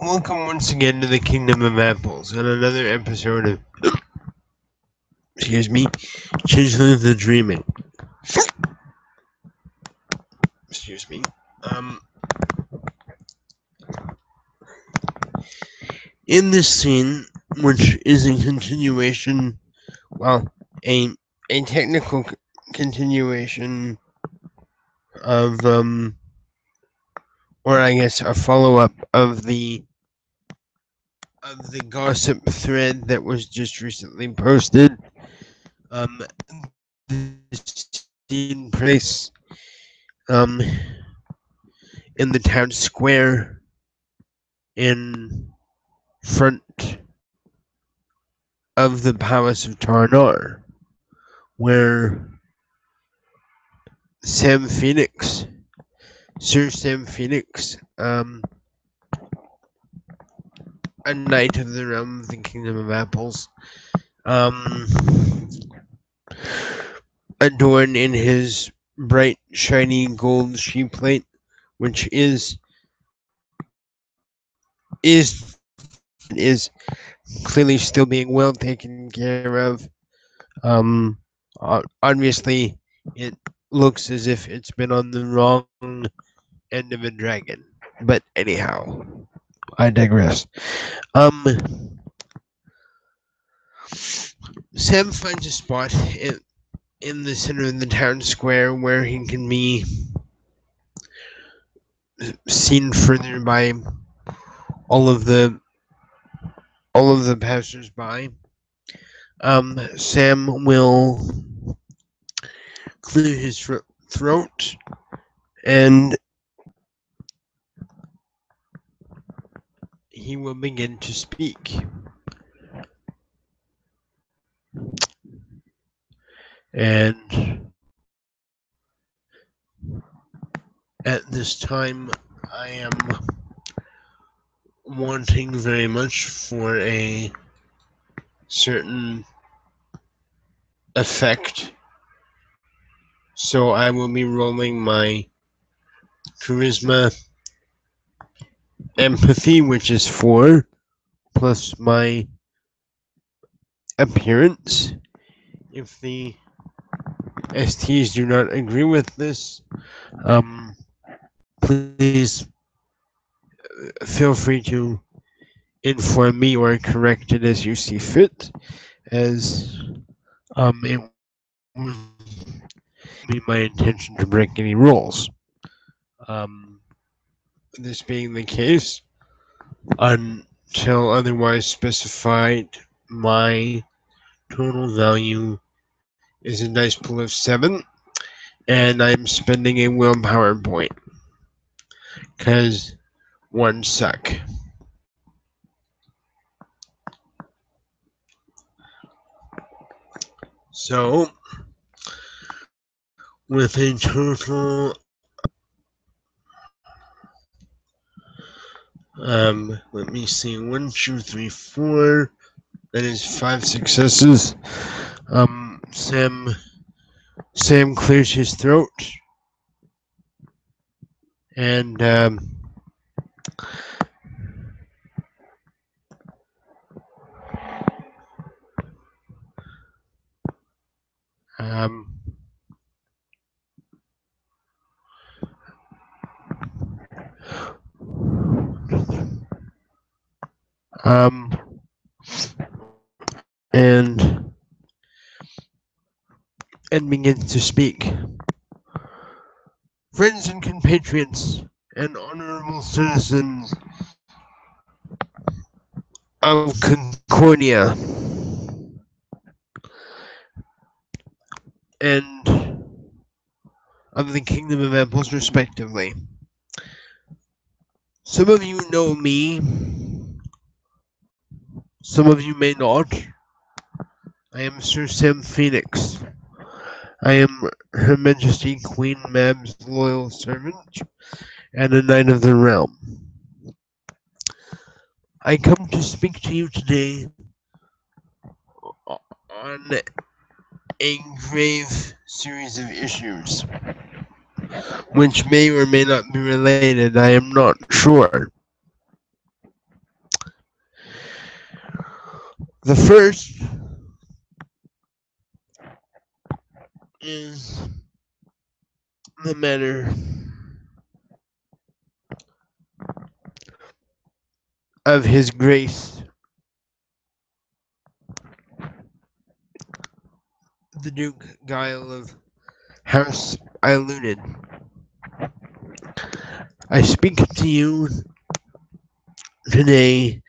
Welcome once again to the Kingdom of Apples and another episode of, excuse me, Changeling the Dreaming. Excuse me. Um, in this scene, which is a continuation, well, a a technical continuation of or I guess a follow up of the gossip thread that was just recently posted. Um, the scene place um in the town square in front of the Palace of Tarnar, where Sam Phoenix, Sir Sam Phoenix, a knight of the realm of the Kingdom of Apples, um, adorned in his bright, shiny gold sheep plate, which is clearly still being well taken care of. Obviously, it looks as if it's been on the wrong end of a dragon. But anyhow, I digress. Um, Sam finds a spot in the center of the town square where he can be seen further by all of the passersby. Sam will clear his throat and he will begin to speak. And at this time, I am wanting very much for a certain effect. So I will be rolling my charisma empathy, which is 4, plus my appearance. If the STs do not agree with this, please feel free to inform me or correct it as you see fit, as it would be my intention to break any rules. Um, this being the case, until otherwise specified, my total value is a dice pool of 7, and I'm spending a willpower point, because one suck. So, with a total, let me see, 1, 2, 3, 4, that is 5 successes. Sam clears his throat, and um, um, and begins to speak. Friends and compatriots and honorable citizens of Concordia and of the Kingdom of Apples, respectively. Some of you know me, some of you may not. I am Sir Sam Phoenix. I am Her Majesty Queen Mab's loyal servant and a knight of the realm. I come to speak to you today on a grave series of issues, which may or may not be related. I am not sure. The first is the matter of His Grace, the Duke Gile of House Illuted. I speak to you today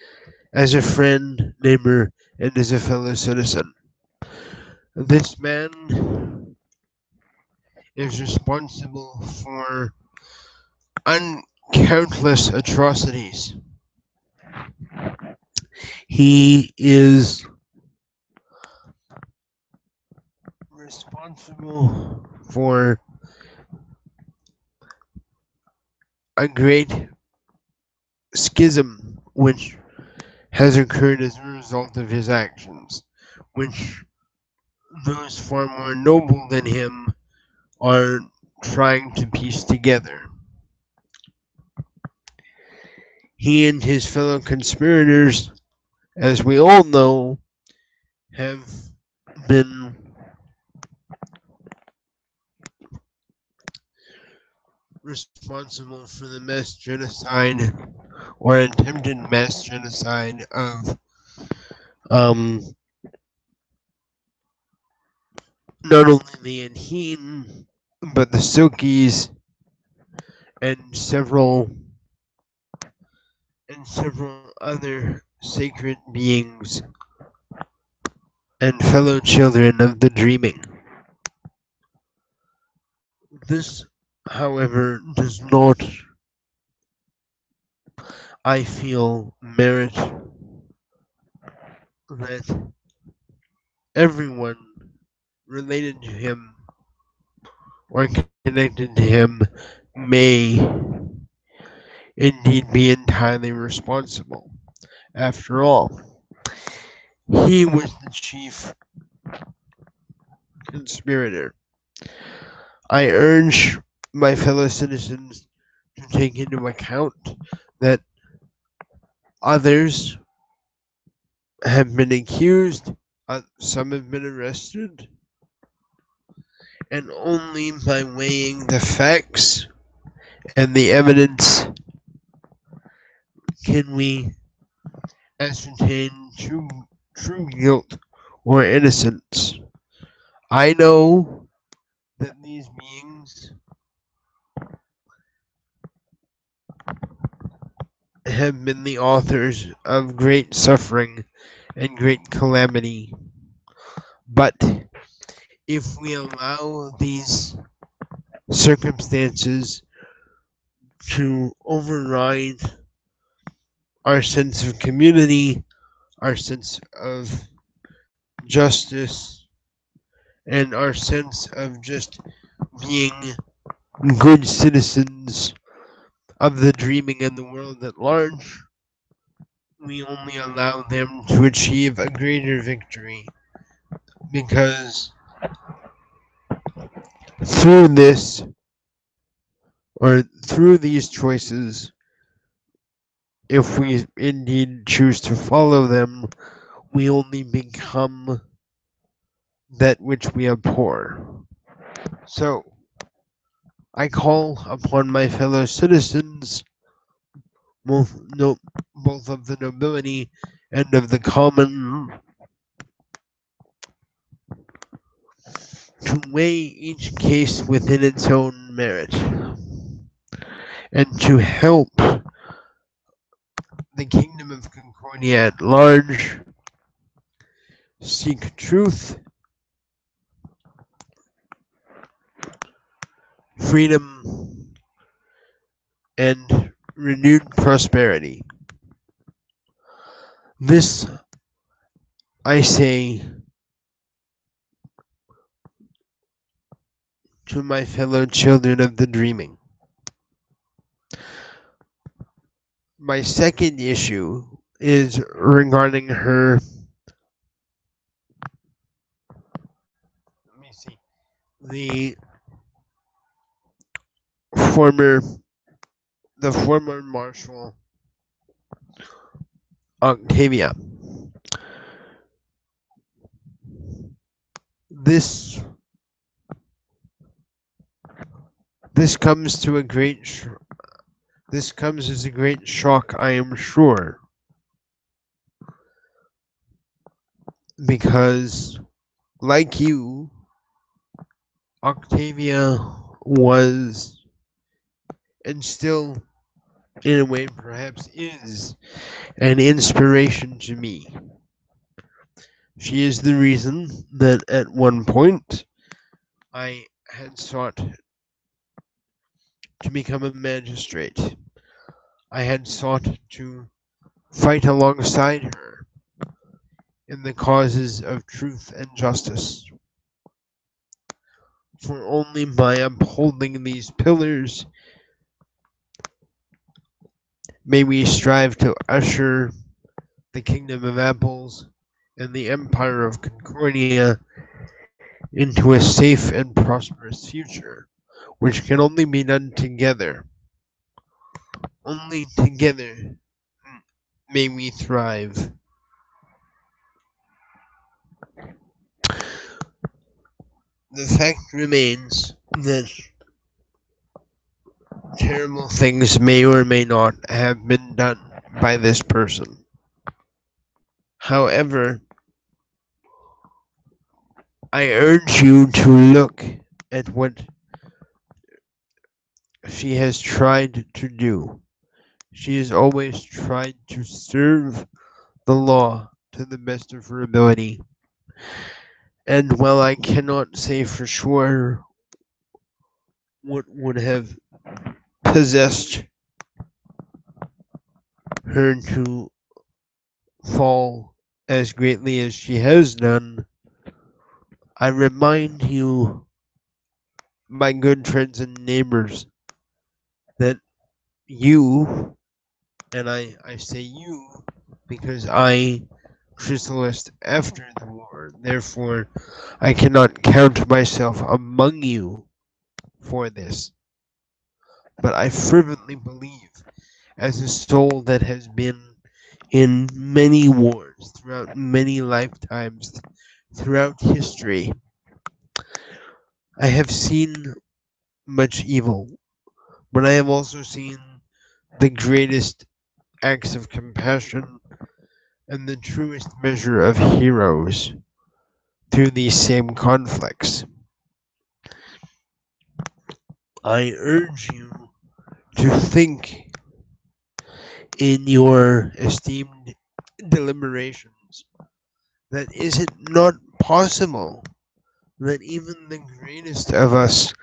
as a friend, neighbor, and as a fellow citizen. This man is responsible for countless atrocities. He is responsible for a great schism which has occurred as a result of his actions, which those far more noble than him are trying to piece together. He and his fellow conspirators, as we all know, have been responsible for the mass genocide or attempted mass genocide of um, not only the Anhin, but the Silkies and several other sacred beings and fellow children of the dreaming. This, however, does not, I feel, merit that everyone related to him or connected to him may indeed be entirely responsible. After all, he was the chief conspirator. I urge my fellow citizens to take into account that others have been accused, some have been arrested, and only by weighing the facts and the evidence can we ascertain true guilt or innocence. I know that these beings have been the authors of great suffering and great calamity, but if we allow these circumstances to override our sense of community, our sense of justice, and our sense of just being good citizens of the dreaming and the world at large, we only allow them to achieve a greater victory. Because through this, or through these choices, if we indeed choose to follow them, we only become that which we abhor. So, I call upon my fellow citizens, both, no, both of the nobility and of the common, to weigh each case within its own merit, and to help the kingdom of Concordia at large seek truth, freedom, and renewed prosperity. This, I say to my fellow children of the dreaming. My second issue is regarding her. Let me see. The former, the former Marshal Octavia. this this comes to a great this comes as a great shock, I am sure, because like you, Octavia was and still in a way perhaps is an inspiration to me. She is the reason that at one point I had sought to become a magistrate. I had sought to fight alongside her in the causes of truth and justice. For only by upholding these pillars may we strive to usher the kingdom of apples and the empire of Concordia into a safe and prosperous future, which can only be done together. Only together may we thrive. The fact remains that terrible things may or may not have been done by this person. However, I urge you to look at what she has tried to do. She has always tried to serve the law to the best of her ability. And while I cannot say for sure what would have possessed her to fall as greatly as she has done, I remind you, my good friends and neighbors, that you, and I say you because I chrysalis after the Lord, therefore I cannot count myself among you for this. But I fervently believe, as a soul that has been in many wars, throughout many lifetimes, throughout history, I have seen much evil, but I have also seen the greatest acts of compassion and the truest measure of heroes through these same conflicts. I urge you to think in your esteemed deliberations that is it not possible that even the greatest of us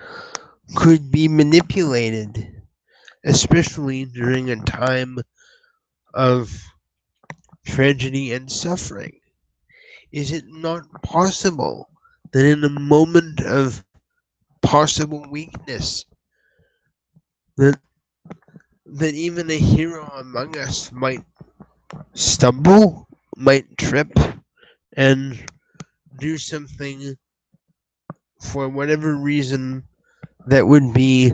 could be manipulated, especially during a time of tragedy and suffering? Is it not possible that in a moment of possible weakness, that that even a hero among us might stumble, might trip, and do something for whatever reason that would be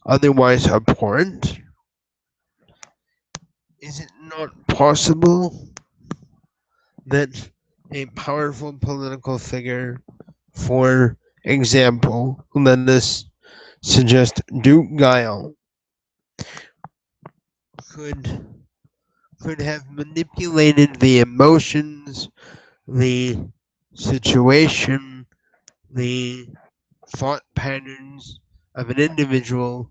otherwise abhorrent? Is it not possible that a powerful political figure, for example, let us suggest Duke Gile, could could have manipulated the emotions, the situation, the thought patterns of an individual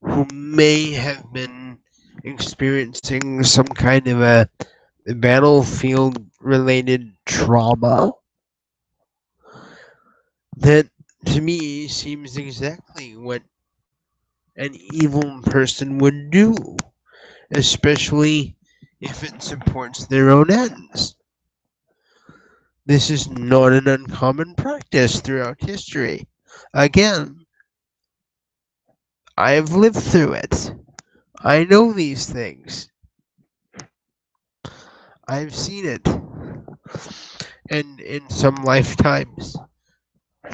who may have been experiencing some kind of a battlefield related trauma that to me seems exactly what an evil person would do, especially if it supports their own ends. This is not an uncommon practice throughout history. Again, I have lived through it. I know these things. I've seen it. And in some lifetimes,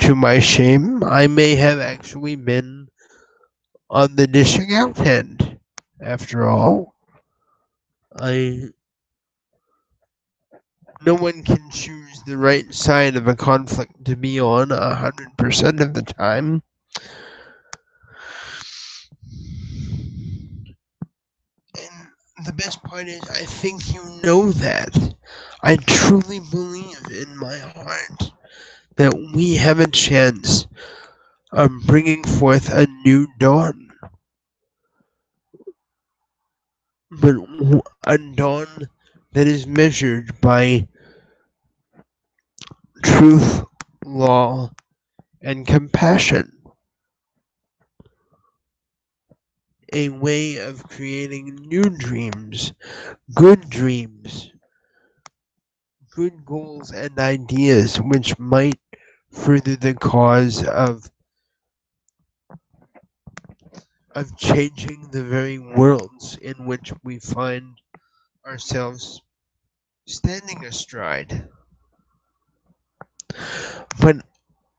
to my shame, I may have actually been on the dishing out end. After all, I No one can choose the right side of a conflict to be on 100% of the time. And the best part is, I think you know that. I truly believe in my heart that we have a chance of bringing forth a new dawn, but a dawn that is measured by truth, law, and compassion. A way of creating new dreams, good goals, and ideas which might further the cause of changing the very worlds in which we find ourselves standing astride. But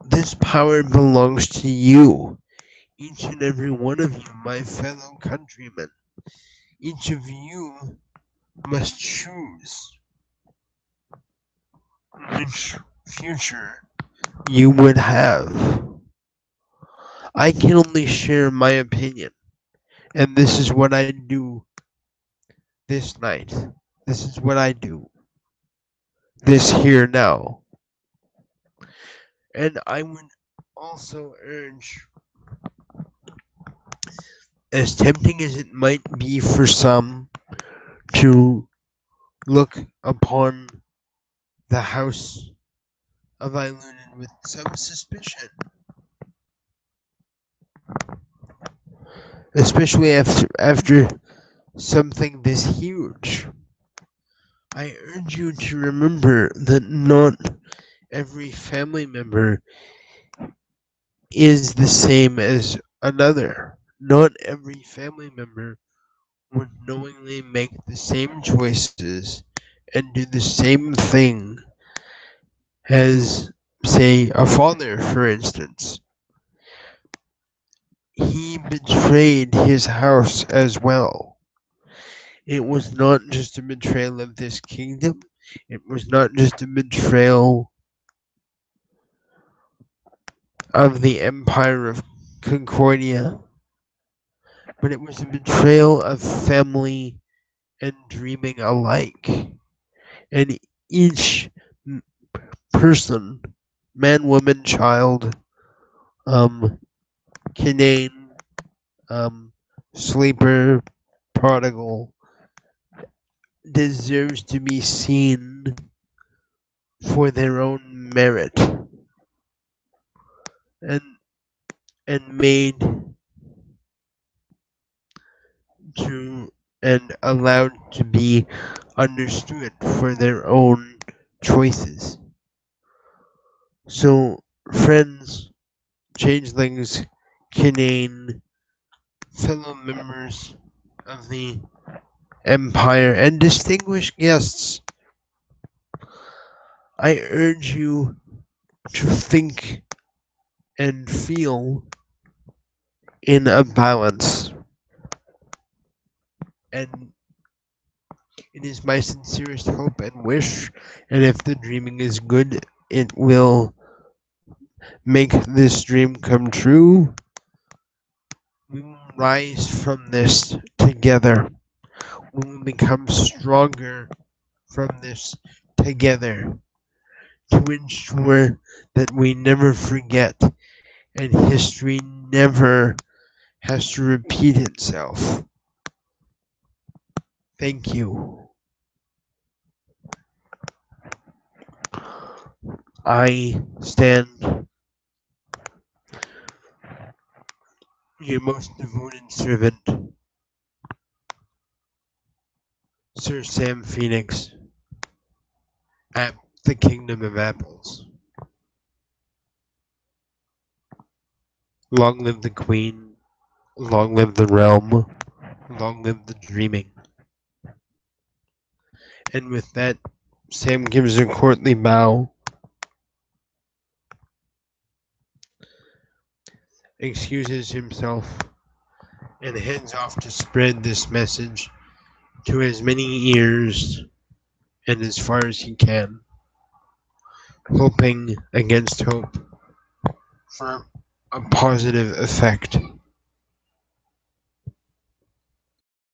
this power belongs to you, each and every one of you, my fellow countrymen. Each of you must choose which future you would have. I can only share my opinion, and this is what I do this night. This is what I do this here now. And I would also urge, as tempting as it might be for some, to look upon the house of Eilunen with some suspicion, especially after something this huge. I urge you to remember that not every family member is the same as another. Not every family member would knowingly make the same choices and do the same thing as, say, a father, for instance. He betrayed his house as well. It was not just a betrayal of this kingdom, it was not just a betrayal of the empire of Concordia, but it was a betrayal of family and dreaming alike. And each person, man, woman, child, um, Canaan, um, sleeper, prodigal, deserves to be seen for their own merit and made to and allowed to be understood for their own choices. So, friends, changelings, Canaan, fellow members of the Empire, and distinguished guests, I urge you to think and feel in a balance. And it is my sincerest hope and wish, and if the dreaming is good, it will make this dream come true. We will rise from this together. We will become stronger from this together to ensure that we never forget and history never has to repeat itself. Thank you. I stand your most devoted servant, Sir Sam Phoenix, at the Kingdom of Apples. Long live the Queen, long live the realm, long live the dreaming. And with that, Sam gives a courtly bow, excuses himself, and heads off to spread this message to as many ears and as far as he can, hoping against hope for a positive effect